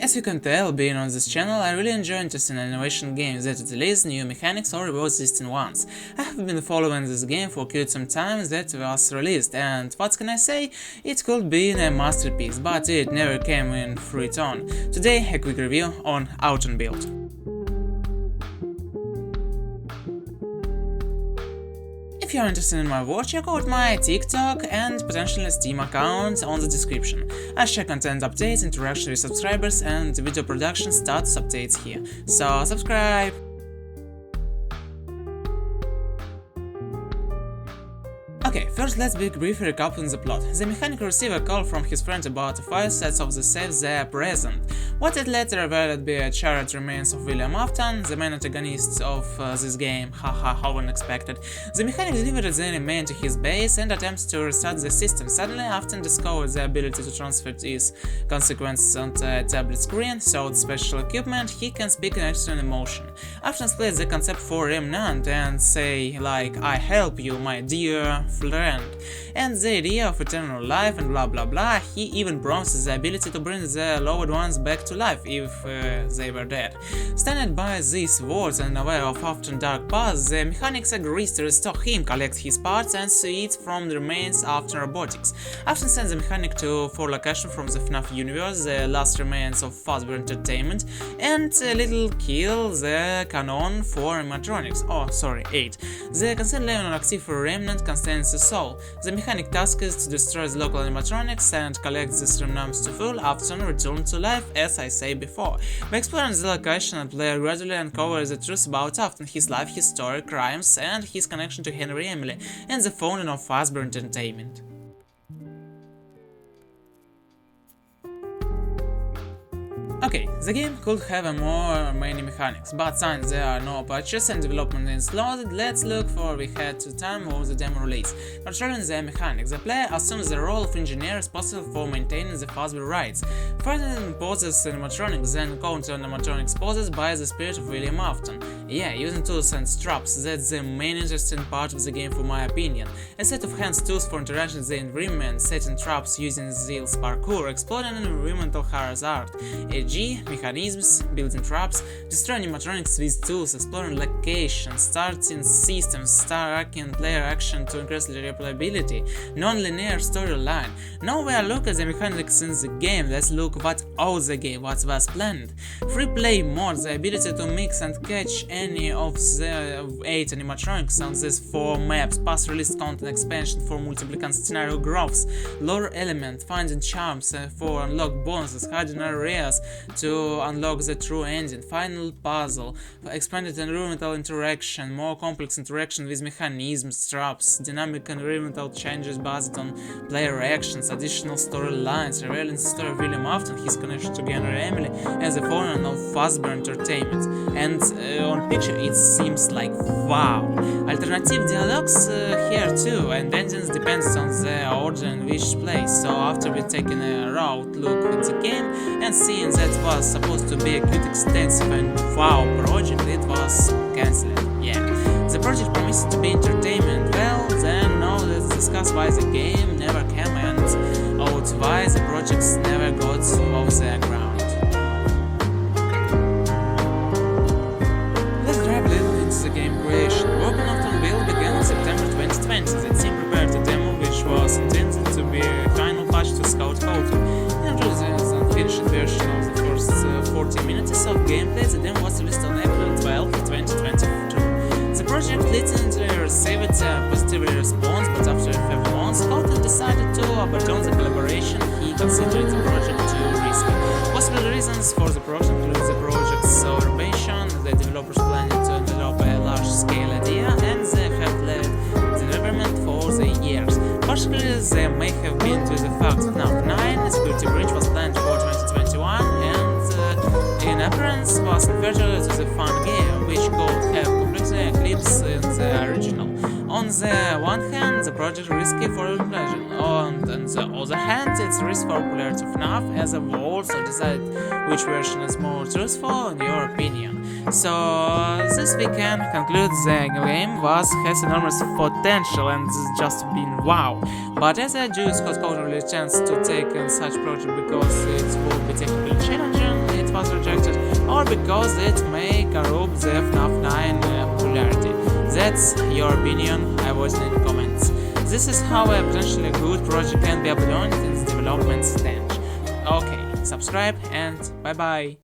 As you can tell, being on this channel, I really enjoy interesting innovation games that release new mechanics or reward existing ones. I have been following this game for quite some time that was released, and what can I say? It could be a masterpiece, but it never came in through its own. Today, a quick review on Autonbuild. If you are interested in my work, check out my TikTok and potentially Steam account on the description. I share content updates, interaction with subscribers, and video production status updates here. So subscribe! Okay, first let's briefly recap on the plot. The mechanic receives a call from his friend about a file sets of the safe they are present. What it later revealed to be a charred remains of William Afton, the main antagonist of this game, haha, how unexpected. The mechanic delivers the remain to his base and attempts to restart the system. Suddenly, Afton discovers the ability to transfer his consequences onto a tablet screen, so with special equipment he can speak in external emotion. Afton splits the concept for Remnant and say like, I help you, my dear friend, and the idea of eternal life and blah blah blah. He even promises the ability to bring the loved ones back to life if they were dead. Stunned by these words and aware of Afton's dark past, the mechanics agrees to restore him, collect his parts and seeds from the remains after robotics. Afton sends the mechanic to 4 locations from the FNAF universe, the last remains of Fazbear Entertainment, and little kill the canon for animatronics. Oh, sorry, 8. The consent level on active remnant contains the soul. The mechanic task is to destroy the local animatronics and collect these remnants to full after return to life, as I said before. By exploring the location, the player gradually uncovers the truth about Afton, his life, his story, crimes, and his connection to Henry Emily and the founding of Fazbear Entertainment. Okay, the game could have many mechanics, but since there are no patches and development is loaded, let's look for we had to time of the demo release. Controlling the mechanics, the player assumes the role of engineer responsible for maintaining the Fazbear rights. Fighting poses animatronics, then counter animatronics poses by the spirit of William Afton. Yeah, using tools and traps, that's the main interesting part of the game for my opinion. A set of hands tools for interaction with the environment, setting traps using Zill's parkour, exploring environmental hazard, EG, mechanisms, building traps, destroying animatronics with tools, exploring locations, starting systems, tracking player action to increase replayability, non-linear storyline. Now we are looking at the mechanics in the game, let's look what out the game, what was planned. Free play mode, the ability to mix and catch any of the 8 animatronics on these 4 maps, past release content expansion for multiple scenario growths, lore element, finding charms for unlock bonuses, hiding areas to unlock the true ending, final puzzle, expanded environmental interaction, more complex interaction with mechanisms, traps, dynamic environmental changes based on player actions, additional storylines, revealing the story of William Afton, his connection to Henry Emily, as a founder of Fazbear Entertainment. And on picture it seems like wow. Alternative dialogues here too, and endings depends on the order in which place. So after we taking a route look at the game and seeing that was supposed to be a cute extensive and wow project, it was cancelled. Yeah, the project promised to be entertainment. Well, then now let's discuss why the game never came and out why the projects never got off the ground. Let's dive a little into the game creation. Work on Aftonbuild began in September 2020. The team prepared a demo which was intended to be a final patch to Scout Code. Introduced the unfinished version of the first 40 minutes of gameplay. The demo was released on April 12, 2022. The project later received a positive response, but after 5 months, Cotton decided to abandon the collaboration. He considered the project too risky. Possible reasons for the project include the project's automation, the developers planning to develop a large-scale idea, and they have led the development for the years. Particularly, they may have been to the fact that FNAF 9 Security Breach was planned for 2021 and in appearance was converted to the fun game, which could have completely eclipsed the original. On the one hand, the project is risky for inclusion, and on the other hand, it's risky for popularity of FNAF as a whole, so decide which version is more truthful in your opinion. So this we can conclude the game has enormous potential and just been wow. But as a Jew, Scott Cotton really chance to take on such project because it will be technically challenging. because it may corrupt the FNAF 9 popularity. That's your opinion, I voice in the comments. This is how a potentially good project can be uploaded in the development stage. Okay, subscribe and bye bye.